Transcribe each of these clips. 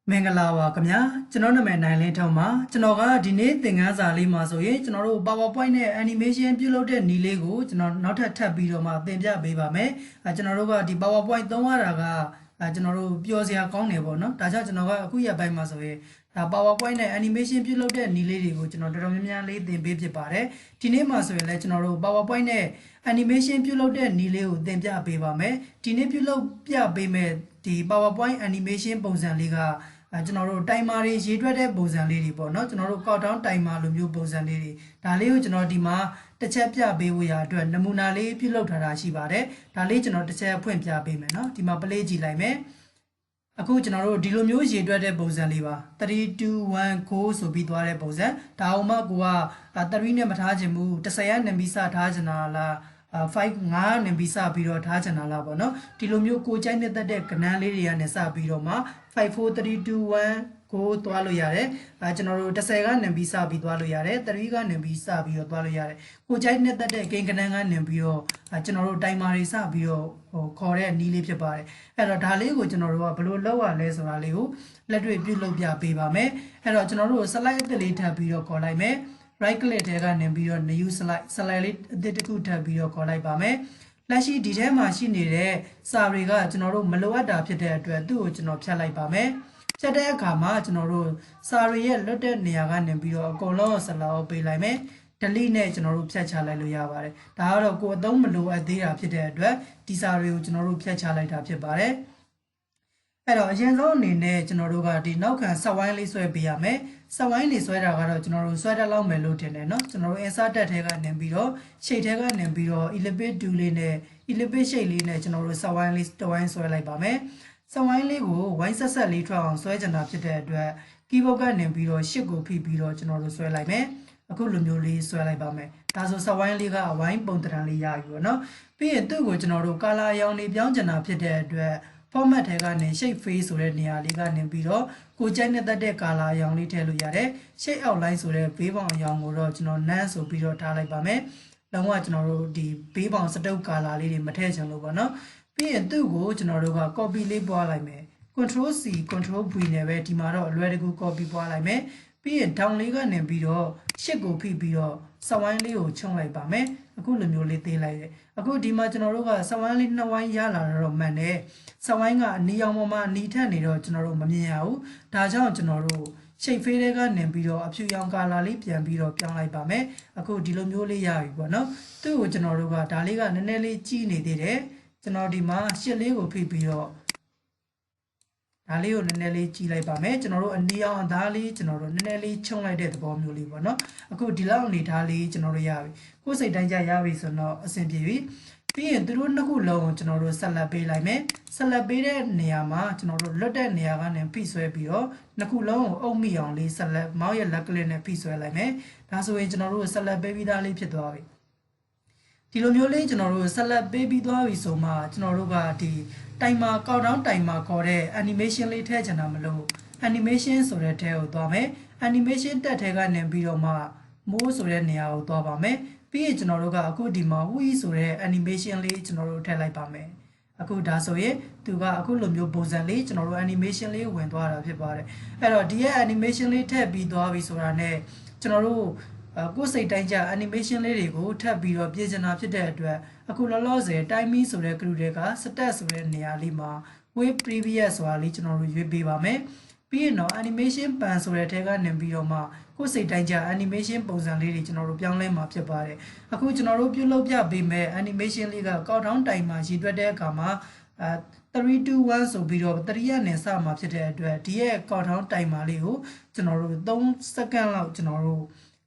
မင်္ဂလာပါခင်ဗျာကျွန်တော်နာမည်နိုင်လင်းထုံးပါကျွန်တော်ကဒီနေ့သင်ခန်းစာလေးမှာဆိုရင်ကျွန်တော်တို့ PowerPoint နဲ့ Animation ပြုလုပ်တဲ့နည်းလေးကိုကျွန်တော်နောက်ထပ်ပြီးတော့မှသင်ပြပေးပါမယ်ကျွန်တော်တို့ကဒီ PowerPoint သုံးရတာကကျွန်တော်တို့ပျော်စရာကောင်းတယ်ပေါ့နော်ဒါကြောင့်ကျွန်တော်ကအခုရက်ပိုင်းမှာဆိုရင်ဒါ PowerPoint နဲ့ Animation ပြုလုပ်တဲ့နည်းလေးတွေကိုကျွန်တော်တော်တော်များများလေးသင်ပေးဖြစ်ပါတယ်ဒီနေ့မှာဆိုရင်လည်းကျွန်တော်တို့ PowerPoint နဲ့ Animation ပြုလုပ်တဲ့နည်းလေးကိုသင်ပြပေးပါမယ်ဒီနေ့ပြုလုပ်ပြပေးမယ်ဒီ PowerPoint Animation ပုံစံလေးကကျွန်တော်တို့တိုင်မာတွေရေးတွက်တဲ့ပုံစံလေးတွေပေါ့နော်ကျွန်တော်တို့ countdown timer လိုမျိုးပုံစံလေးတွေဒါလေးကိုကျွန်တော်ဒီမှာတစ်ချက်ပြပေးဖို့ရအတွက်နမူနာလေးပြုလုပ်ထားတာရှိပါတယ်ဒါလေးကျွန်တော်တစ်ချက်ဖွင့်ပြပေးမယ်နော်ဒီမှာ play ကြည့်လိုက်မယ်အခုကျွန်တော်တို့ဒီလိုမျိုးရေးတွက်တဲ့ပုံစံလေးပါ3 2 1 go ဆိုပြီးသွားတဲ့ပုံစံဒါအောင်မှကိုက3နဲ့မထားခြင်းဘူး10ရနံပြီးစထားခြင်းလား5နဲ့ပြီးစပြီးတော့ထားချင်တာလားပေါ့နော်ဒီလိုမျိုးကိုကြိုက်နေတဲ့ကဏ္ဍလေးတွေကနေစပြီးတော့မှ5 4 3 2 1ကိုသွားလို့ရတယ်ကျွန်တော်တို့10ကနေပြီးစပြီးသွားလို့ရတယ်3ကနေပြီးစပြီးတော့သွားလို့ရတယ်ကိုကြိုက်နေတဲ့ဂိမ်းကဏ္ဍကနေပြီးတော့ကျွန်တော်တို့တိုင်မာတွေစပြီးတော့ခေါ်တဲ့နည်းလေးဖြစ်ပါတယ်အဲ့တော့ဒါလေးကိုကျွန်တော်တို့ကဘယ်လိုလုပ်ရလဲဆိုတာလေးကိုလက်တွေ့ပြုလုပ်ပြပေးပါမယ်အဲ့တော့ကျွန်တော်တို့ slide အသစ်လေးထပ်ပြီးတော့ခေါ်လိုက်မယ်right click ထဲကနေပြီးတော့ new slide လေးအသစ်တစ်ခုထပ်ပြီးတော့ခေါ်လိုက်ပါမယ်လက်ရှိဒီထဲမှာရှိနေတဲ့စာတွေကကျွန်တော်တို့မလိုအပ်တာဖြစ်တဲ့အတွက်သူ့ကိုကျွန်တော်ဖြတ်လိုက်ပါမယ်ဖြတ်တဲ့အခါမှာကျွန်တော်တို့စာတွေရဲ့လွတ်တဲ့နေရာကနေပြီးတော့အကုန်လုံးဆလာကိုပေးလိုက်မယ် delete နဲ့ကျွန်တော်တို့ဖြတ်ချလိုက်လို့ရပါတယ်ဒါကတော့ကိုယ်အသုံးမလိုအပ်သေးတာဖြစ်တဲ့အတွက်ဒီစာတွေကိုကျွန်တော်တို့ဖြတ်ချလိုက်တာဖြစ်ပါတယ်အဲ့တော့အရင်ဆုံးအနေနဲ့ကျွန်တော်တို့ကဒီနောက်ခံဆက်ဝိုင်းလေးဆွဲပေးရမယ်ဆက်ဝိုင်းလေးဆွဲတာကတော့ကျွန်တော်တို့ဆွဲတက်လောက်မယ်လို့ထင်တယ်เนาะကျွန်တော်တို့ insert တက်ထဲကနေပြီးတော့ shape ထဲကနေပြီးတော့ elevate tool လေးနဲ့ elevate shape လေးနဲ့ကျွန်တော်တို့ဆက်ဝိုင်းလေးတစ်ဝိုင်းဆွဲလိုက်ပါမယ်ဆက်ဝိုင်းလေးကိုဝိုင်းဆက်လေးထွက်အောင်ဆွဲချင်တာဖြစ်တဲ့အတွက် keyboard ကနေပြီးတော့ shift ကိုဖိပြီးတော့ကျွန်တော်တို့ဆွဲလိုက်မယ်အခုလိုမျိုးလေးဆွဲလိုက်ပါမယ်ဒါဆိုဆက်ဝိုင်းလေးကဝိုင်းပုံတံလေးရပြီပေါ့နော်ပြီးရင်သူ့ကိုကျွန်တော်တို့ color အရောင်လေးပြောင်းချင်တာဖြစ်တဲ့အတွက် format ထဲကနေ shape face ဆိုတဲ့နေရာလေးကနေပြီးတော့ကိုကြိုက်နေတဲ့ color အရောင်လေးထည့်လို့ရတယ် shape outline ဆိုတဲ့ဘေးပေါင်အရောင်ကိုတော့ကျွန်တော် none ဆိုပြီးတော့ထားလိုက်ပါမယ်လုံးဝကျွန်တော်တို့ဒီဘေးပေါင်စတုပ် color လေးတွေမထည့်ချင်လို့ပေါ့နော်ပြီးရင်သူ့ကိုကျွန်တော်တို့က copy လေးပွားလိုက်မယ် control C control V နဲ့ပဲဒီမှာတော့အလွယ်တကူ copy ပွားလိုက်မယ်ပြီးရင် down လေးကနေပြီးတော့ရှစ်ကိုဖိပြီးတော့စဝိုင်းလေးကိုချုံလိုက်ပါမယ်အခုလိုမျိုးလေးသေးလိုက်တယ်အခုဒီမှာကျွန်တော်တို့ကစဝိုင်းလေးနှစ်ဝိုင်းရလာတော့မှန်တယ်စဝိုင်းကအနီရောင်ပေါ်မှာအနီထက်နေတော့ကျွန်တော်တို့မမြင်ရဘူးဒါကြောင့်ကျွန်တော်တို့ရှိတ်ဖေးတွေကနေပြီးတော့အဖြူရောင်ကာလာလေးပြန်ပြီးတော့ပြောင်းလိုက်ပါမယ်အခုဒီလိုမျိုးလေးရပြီပေါ့နော်သူ့ကိုကျွန်တော်တို့ကဒါလေးကနည်းနည်းလေးကြီးနေသေးတယ်ကျွန်တော်ဒီမှာရှစ်လေးကိုဖိပြီးတော့ဒါလေးကိုနည်းနည်းလေးကြီးလိုက်ပါမယ်ကျွန်တော်တို့အနီအောင်အသားလေးကျွန်တော်တို့နည်းနည်းလေးချုံလိုက်တဲ့သဘောမျိုးလေးပေါ့နော်အခုဒီလောက်အနေထားလေးကျွန်တော်တို့ရပြီကိုယ်စိတ်တိုင်းကြရပြီဆိုတော့အဆင်ပြေပြီပြီးရင်သူတို့နှစ်ခုလုံးကိုကျွန်တော်တို့ဆက်လက်ပေးလိုက်မယ်ဆက်လက်ပေးတဲ့နေရာမှာကျွန်တော်တို့လွတ်တဲ့နေရာကနေဖိဆွဲပြီးတော့နှစ်ခုလုံးကိုအုပ်မိအောင်လေးဆက်လက်မောက်ရဲ့လက်ကလစ်နဲ့ဖိဆွဲလိုက်မယ်ဒါဆိုရင်ကျွန်တော်တို့ဆက်လက်ပေးပြီးသားလေးဖြစ်သွားပြီဒီလိုမျိုးလေးကျွန်တော်တို့ဆက်လက်ပေးပြီးသွားပြီဆိုမှကျွန်တော်တို့ကဒီtimer countdown timer ခေါ်တဲ့ animation လေးထည့်ချင်တာမလို့ animation ဆိုတဲ့ထဲကိုသွားမယ် animation တက်ထဲကနေပြီးတော့မှ more ဆိုတဲ့နေရာကိုသွားပါမယ်ပြီးရင်ကျွန်တော်တို့ကအခုဒီမှာ wii ဆိုတဲ့ animation လေးကျွန်တော်တို့ထည့်လိုက်ပါမယ်အခုဒါဆိုရင်သူကအခုလိုမျိုးပုံစံလေးကျွန်တော်တို့ animation လေးဝင်သွားတာဖြစ်ပါတယ်အဲ့တော့ဒီရဲ့ animation လေးထည့်ပြီးသွားပြီဆိုတာနဲ့ကျွန်တော်တို့ကိုယ်စိတ်တိုင်းကြ animation လေးတွေကိုထပ်ပြီးတော့ပြင်ချင်တာဖြစ်တဲ့အတွက်အခုလောလောဆယ် timing ဆိုတဲ့ group တွေက stat ဆိုတဲ့နေရာလေးမှာ wave previous ဆိုတာလေးကျွန်တော်တို့ရွေးပေးပါမယ်ပြီးရင်တော့ animation pan ဆိုတဲ့ထဲကနေပြီးတော့မှကိုယ်စိတ်တိုင်းကြ animation ပုံစံလေးတွေကျွန်တော်တို့ပြောင်းလဲမှာဖြစ်ပါတယ်အခုကျွန်တော်တို့ပြုလုပ်ပြပေးမယ် animation လေးက countdown timer ရေတွက်တဲ့အခါမှာ3 2 1ဆိုပြီးတော့3ရက်နဲ့စမှာဖြစ်တဲ့အတွက်ဒီရဲ့ countdown timer လေးကိုကျွန်တော်တို့3စက္ကန့်လောက်ကျွန်တော်တို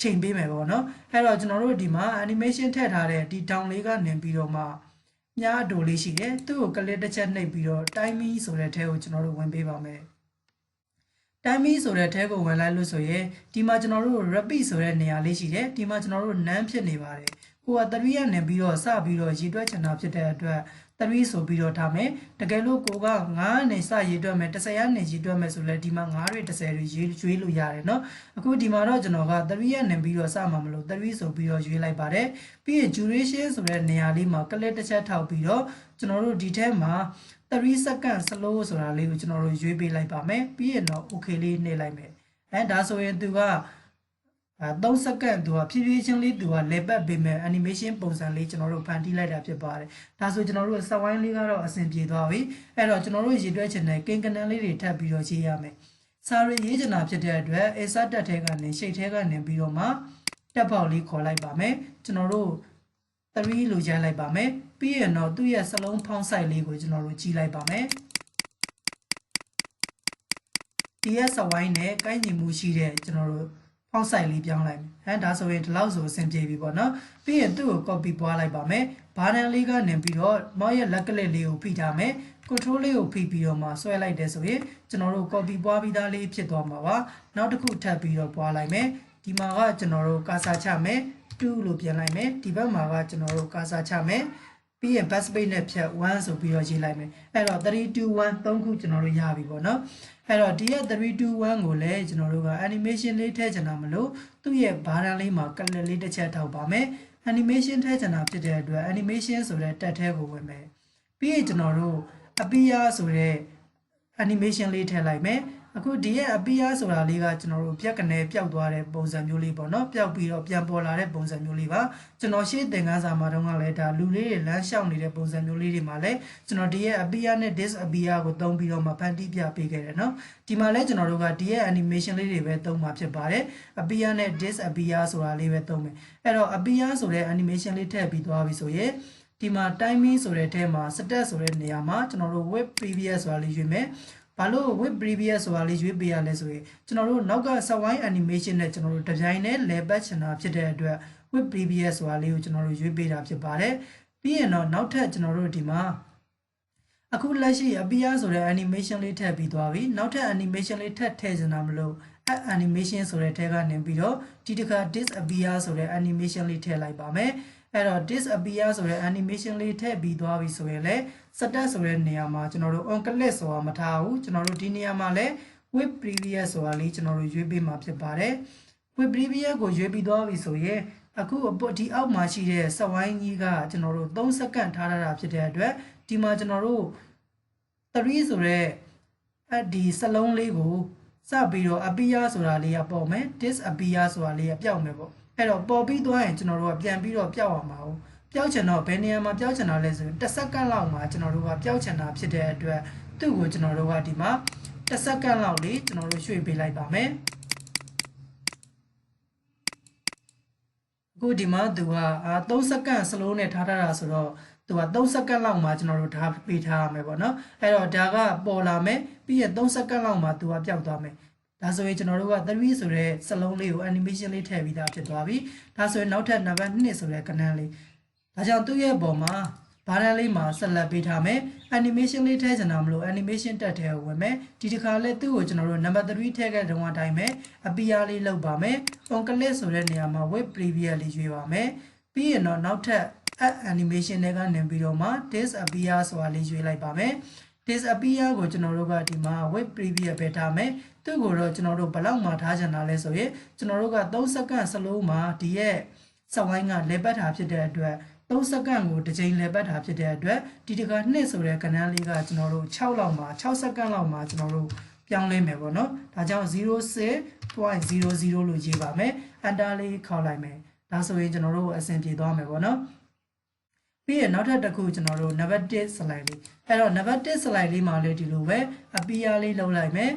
့ချိန်ပေးမယ်ပေါ့နော်အဲ့တော့ကျွန်တော်တို့ဒီမှာ animation ထည့်ထားတဲ့ဒီ down လေးကနေပြီးတော့မှညအတူလေးရှိတယ်သူ့ကိုကလစ်တစ်ချက်နှိပ်ပြီးတော့ timing ဆိုတဲ့ထဲကိုကျွန်တော်တို့ဝင်ပေးပါမယ် timing ဆိုတဲ့ထဲကိုဝင်လိုက်လို့ဆိုရင်ဒီမှာကျွန်တော်တို့ repeat ဆိုတဲ့နေရာလေးရှိတယ်ဒီမှာကျွန်တော်တို့ none ဖြစ်နေပါတယ်ကိုက3ရက်နဲ့ပြီးတော့စပြီးတော့ရေတွက်ချင်တာဖြစ်တဲ့အတွက်3ဆိုပြီးတော့ထားမယ်တကယ်လို့ကိုက9နဲ့စရေတွက်မယ်10ရက်နဲ့ရေတွက်မယ်ဆိုလဲဒီမှာ9တွေ10တွေရွေးလို့ရတယ်เนาะအခုဒီမှာတော့ကျွန်တော်က3ရက်နဲ့ပြီးတော့စမှာမလို့3ဆိုပြီးတော့ရွေးလိုက်ပါတယ်ပြီးရင် duration ဆိုတဲ့နေရာလေးမှာ click တစ်ချက်ထောက်ပြီးတော့ကျွန်တော်တို့ဒီထဲမှာ 3 second slow ဆိုတာလေးကိုကျွန်တော်တို့ရွေးပေးလိုက်ပါမယ်ပြီးရင်တော့ okay လေးနှိပ်လိုက်မယ်ဒါဆိုရင်သူက3 second သူကဖြည်းဖြည်းချင်းလေးသူကလေပတ်ပေးမယ် animation ပုံစံလေးကျွန်တော်တို့ဖန်တီးလိုက်တာဖြစ်ပါတယ်ဒါဆိုကျွန်တော်တို့စက်ဝိုင်းလေးကတော့အဆင်ပြေသွားပြီအဲ့တော့ကျွန်တော်တို့ရေတွက်ချင်တဲ့ကိန်းကနန်းလေးတွေထပ်ပြီးတော့ရေးရမယ်စာရရေးချင်တာဖြစ်တဲ့အတွက် insert တက်ထဲကနေရှိတ်ထဲကနေပြီးတော့မှတက်ပေါက်လေးခေါ်လိုက်ပါမယ်ကျွန်တော်တို့3လို့ရိုက်လိုက်ပါမယ်ပြီးရင်တော့သူ့ရဲ့စလုံးဖောင်းဆိုင်လေးကိုကျွန်တော်တို့ကြည့်လိုက်ပါမယ်ဒီရဲ့စဝိုင်းနဲ့ကိုင်းညီမှုရှိတဲ့ကျွန်တော်တို့ဖောင်းဆိုင်လေးပြောင်းလိုက်မယ်ဒါဆိုရင်ဒီလောက်ဆိုအဆင်ပြေပြီပေါ့နော်ပြီးရင်သူ့ကို copy ပွားလိုက်ပါမယ်ဘာနန်လေးကနေပြီးတော့မောက်ရဲ့လက်ကလစ်လေးကိုဖိထားမယ် control လေးကိုဖိပြီးတော့မှဆွဲလိုက်တယ်ဆိုရင်ကျွန်တော်တို့ copy ပွားပြီးသားလေးဖြစ်သွားမှာပါနောက်တစ်ခုထပ်ပြီးတော့ပွားလိုက်မယ်ဒီမှာကကျွန်တော်တို့ကာစာချမယ်2လို့ပြန်လိုက်မယ်ဒီဘက်မှာကကျွန်တော်တို့ကာစာချမယ်ပြီးရင် backspace နဲ့ဖြတ်1ဆိုပြီးတော့ရေးလိုက်မယ်အဲ့တော့3 2 1 3ခုကျွန်တော်တို့ရပြီပေါ့နော်အဲ့တော့ဒီရဲ့3 2 1ကိုလည်းကျွန်တော်တို့က animation လေးထည့်ချင်တာမလို့သူ့ရဲ့ဘားတန်းလေးမှာ color လေးတစ်ချက်ထောက်ပါမယ် animation ထည့်ချင်တာဖြစ်တဲ့အတွက် animation ဆိုတဲ့တက်ထဲကိုဝင်မယ်ပြီးရင်ကျွန်တော်တို့ appear ဆိုတဲ့ animation လေးထည့်လိုက်မယ်အခုဒီရဲ့ appear ဆိုတာလေးကကျွန်တော်တို့ပြက်ကနေပျောက်သွားတဲ့ပုံစံမျိုးလေးပေါ့နော်ပျောက်ပြီးတော့ပြန်ပေါ်လာတဲ့ပုံစံမျိုးလေးပါကျွန်တော်ရှေ့သင်ခန်းစာမှာတော့လည်းဒါလူလေးတွေလမ်းလျှောက်နေတဲ့ပုံစံမျိုးလေးတွေမှာလည်းကျွန်တော်ဒီရဲ့ appear နဲ့ disappear ကိုသုံးပြီးတော့မှဖန်တီးပြပေးခဲ့တယ်နော်ဒီမှာလည်းကျွန်တော်တို့ကဒီရဲ့ animation လေးတွေပဲသုံးမှာဖြစ်ပါတယ် appear နဲ့ disappear ဆိုတာလေးပဲသုံးမယ်အဲ့တော့ appear ဆိုတဲ့ animation လေးထည့်ပြီးသွားပြီဆိုရင်ဒီမှာ timing ဆိုတဲ့ထဲမှာ stat ဆိုတဲ့နေရာမှာကျွန်တော်တို့ with previous ဆိုတာလေးရွေးမယ်ဘာလို့ with previous ဆိုတာလေးရွေးပေးရလဲဆိုရင်ကျွန်တော်တို့နောက်က sewine animation နဲ့ကျွန်တော်တို့ဒီဇိုင်းနဲ့ level ချင်တာဖြစ်တဲ့အတွက် with previous ဆိုတာလေးကိုကျွန်တော်တို့ရွေးပေးတာဖြစ်ပါတယ်ပြီးရင်တော့နောက်ထပ်ကျွန်တော်တို့ဒီမှာအခုလက်ရှိ appear ဆိုတဲ့ animation လေးထည့်ပြီးသွားပြီနောက်ထပ် animation လေးထည့်ချင်တာမလို့ add animation ဆိုတဲ့ထဲကနေပြီးတော့ဒီတစ်ခါ disappear ဆိုတဲ့ animation လေးထည့်လိုက်ပါမယ်အဲ့တော့ disappear ဆိုတဲ့ animation လေးထည့်ပြီးသွားပြီဆိုရင်လည်း stat ဆိုတဲ့နေရာမှာကျွန်တော်တို့ on click ဆိုတာမထားဘူးကျွန်တော်တို့ဒီနေရာမှာလည်း with previous ဆိုတာလေးကျွန်တော်တို့ရွေးပေးမှာဖြစ်ပါတယ် with previous ကိုရွေးပြီးသွားပြီဆိုရင်အခုဒီအောက်မှာရှိတဲ့စဝိုင်းကြီးကကျွန်တော်တို့3စက္ကန့်ထားရတာဖြစ်တဲ့အတွက်ဒီမှာကျွန်တော်တို့3ဆိုတဲ့ဒီစလုံးလေးကိုစပြီးတော့ appear ဆိုတာလေးကပေါ်မယ် disappear ဆိုတာလေးကပျောက်မယ်ပေါ့အဲ့တော့ပေါ်ပြီးသွားရင်ကျွန်တော်တို့ကပြန်ပြီးတော့ပျောက်အောင်ပါဦးပျောက်ချင်တော့ဘယ်နေရာမှာပျောက်ချင်တာလဲဆိုရင်1စက္ကန့်လောက်မှာကျွန်တော်တို့ကပျောက်ချင်တာဖြစ်တဲ့အတွက်သူ့ကိုကျွန်တော်တို့ကဒီမှာ1စက္ကန့်လောက်လေးကျွန်တော်တို့ရွှေ့ပေးလိုက်ပါမယ်အခုဒီမှာသူက3စက္ကန့် slow နဲ့ထားတာဆိုတော့သူက3စက္ကန့်လောက်မှာကျွန်တော်တို့ထားပေးထားရမယ်ပေါ့နော်အဲ့တော့ဒါကပေါ်လာမယ်ပြီးရင်3စက္ကန့်လောက်မှာသူကပျောက်သွားမယ်ဒါဆိုရင်ကျွန်တော်တို့က3ဆိုတဲ့စလုံးလေးကို animation လေးထည့်ပြီးသားဖြစ်သွားပြီဒါဆိုရင်နောက်ထပ်နံပါတ်2ဆိုတဲ့ကဏ္ဍလေးဒါကြောင့်သူ့ရဲ့ပုံမှာဘားတန်းလေးမှာဆက်လက်ပေးထားမယ် animation လေးထည့်ချင်တာမလို့ animation တက်ထဲကိုဝင်မယ်ဒီတစ်ခါလဲသူ့ကိုကျွန်တော်တို့နံပါတ်3ထည့်ခဲ့တဲ့အတိုင်းပဲ appear လေးလုပ်ပါမယ် on click ဆိုတဲ့နေရာမှာ with previous လေးရွေးပါမယ်ပြီးရင်တော့နောက်ထပ် add animation တွေကနေပြီးတော့မှ disappear ဆိုတာလေးရွေးလိုက်ပါမယ် disappear ကိုကျွန်တော်တို့ကဒီမှာ with previous ပဲထားမယ်သူ့ကိုတော့ကျွန်တော်တို့ဘယ်လောက်မှထားချင်တာလဲဆိုရင်ကျွန်တော်တို့က3စက္ကန့်စလုံးမှာဒီရဲ့စဝိုင်းကလေပတ်တာဖြစ်တဲ့အတွက်3စက္ကန့်ကိုတစ်ချိန်လေပတ်တာဖြစ်တဲ့အတွက်ဒီတက2ဆိုတဲ့ကဏ္ဍလေးကကျွန်တော်တို့6လောက်မှာ6စက္ကန့်လောက်မှာကျွန်တော်တို့ပြောင်းလဲမယ်ပေါ့နော်ဒါကြောင့် 06.00 လို့ရေးပါမယ် enter လေးခေါက်လိုက်မယ်ဒါဆိုရင်ကျွန်တော်တို့အဆင်ပြေသွားမယ်ပေါ့နော်ပြီးရင်နောက်ထပ်တစ်ခုကျွန်တော်တို့ number 1 slide လေးအဲ့တော့ number 1 slide လေးမှာလည်းဒီလိုပဲ appear လေးလုပ်လိုက်မယ်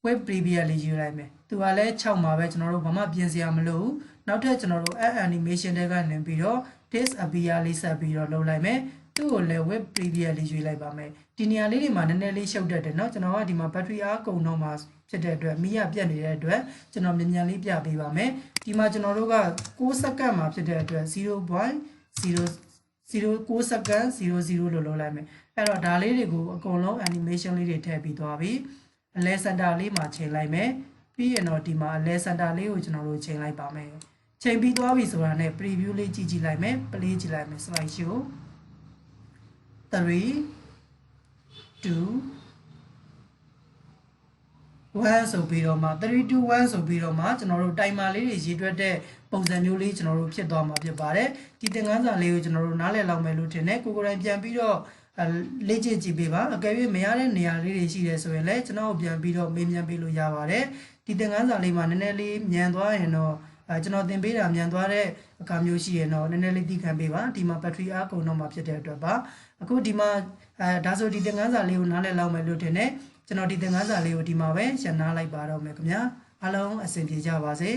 web previous လေးယူလိုက်မယ်သူကလည်း6မှာပဲကျွန်တော်တို့ဘာမှပြင်စရာမလိုဘူးနောက်ထပ်ကျွန်တော်တို့ add animation တွေကနေပြီးတော့ disappear လေးဆက်ပြီးတော့လုပ်လိုက်မယ်သူ့ကိုလည်း web previous လေးယူလိုက်ပါမယ်ဒီနေရာလေးတွေမှာနည်းနည်းလေးရှုပ်တတ်တယ်เนาะကျွန်တော်ကဒီမှာ battery အားကုန်တော့မှာဖြစ်တဲ့အတွက်မီးရပြတ်နေတဲ့အတွက်ကျွန်တော်မြန်မြန်လေးပြပေးပါမယ်ဒီမှာကျွန်တော်တို့က6စက္ကန့်မှာဖြစ်တဲ့အတွက် 0.09 စက္ကန့်00လို့လုပ်လိုက်မယ်အဲ့တော့ဒါလေးတွေကိုအကုန်လုံး animation လေးတွေထည့်ပြီးသွားပြီအလဲ center လေးမှာချိန်လိုက်မယ်ပြီးရင်တော့ဒီမှာအလဲ center လေးကိုကျွန်တော်တို့ချိန်လိုက်ပါမယ်ချိန်ပြီးသွားပြီဆိုတာနဲ့ preview လေးကြည့်လိုက်မယ် play ကြည့်လိုက်မယ် slide show 3 2 1ဆိုပြီးတော့မှ3 2 1ဆိုပြီးတော့မှကျွန်တော်တို့ timer လေးတွေရေးတွက်တဲ့ပုံစံမျိုးလေးကျွန်တော်တို့ဖြစ်သွားမှာဖြစ်ပါတယ်ဒီသင်ခန်းစာလေးကိုကျွန်တော်တို့နားလည်လောက်မယ်လို့ထင်တယ်ကိုယ်တိုင်ပြန်ပြီးတော့ လေ့ကျင့်ကြည့်ပေးပါအကယ်၍မရတဲ့နေရာလေးတွေရှိတယ်ဆိုရင်လည်းကျွန်တော်ပြန်ပြီးတော့မေးမြန်းပေးလို့ရပါတယ်ဒီသင်ခန်းစာလေးမှာနည်းနည်းလေးမြန်သွားရင်တော့ကျွန်တော်သင်ပေးတာမြန်သွားတဲ့အခါမျိုးရှိရင်တော့နည်းနည်းလေးသိခံပေးပါဒီမှာ battery အားကုန်တော့မှာဖြစ်တဲ့အတွက်ပါအခုဒီမှာဒါဆိုဒီသင်ခန်းစာလေးကိုနားလည်လောက်မယ်လို့ထင်တယ်ကျွန်တော်ဒီသင်ခန်းစာလေးကိုဒီမှာပဲရှင်းနားလိုက်ပါတော့မယ်ခင်ဗျာအားလုံးအဆင်ပြေကြပါစေ